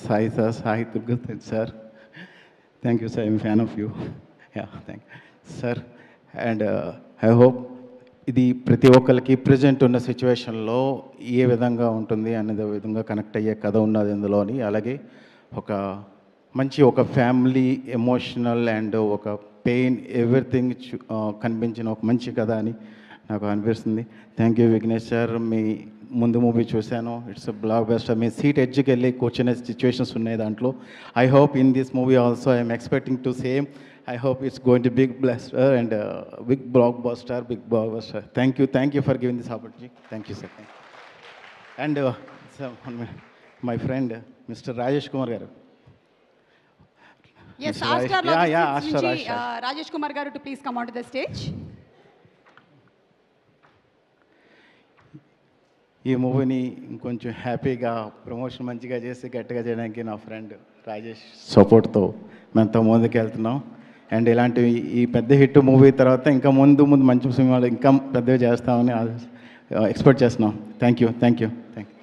Sai sir, Sai Durgat sir. Thank you, sir. I'm a fan of you. Yeah, thank you. Sir. And I hope ఇది ప్రతి ఒక్కరికి present ఉన్న సిచ్యువేషన్లో ఏ విధంగా ఉంటుంది అనే విధంగా కనెక్ట్ అయ్యే కథ ఉన్నది ఇందులోని. అలాగే ఒక మంచి ఒక ఫ్యామిలీ ఎమోషనల్ అండ్ ఒక పెయిన్ ఎవ్రీథింగ్ కనిపించిన ఒక మంచి కథ అని నాకు అనిపిస్తుంది. Thank you Vignesh sir. మీ ముందు మూవీ చూశాను, ఇట్స్ బ్లాక్ బస్టర్. మీ సీట్ ఎడ్జ్కి వెళ్ళి కూర్చునే సిచ్యువేషన్స్ ఉన్నాయి దాంట్లో. I hope in this movie also I'm expecting to same. I hope it's going to be big blaster and big blockbuster, big blockbuster. Thank you for giving this opportunity. Thank you, sir. And so, my friend, Mr. Rajesh Kumar garu. Yes, Ashtar Logistics. Ashtar. Rajesh Kumar garu to please come onto the stage. ఈ మూవీని ఇంకొంచెం హ్యాపీగా promotion మంచిగా చేసి గట్టిగా చేయడానికి నా friend Rajesh సపోర్ట్తో మేంతో ముందుకు వెళ్తున్నాం. అండ్ ఇలాంటి ఈ పెద్ద హిట్ మూవీ తర్వాత ఇంకా ముందు మంచి సినిమాలు ఇంకా పెద్దవి చేస్తామని ఎక్స్పెక్ట్ చేస్తున్నాం. Thank you.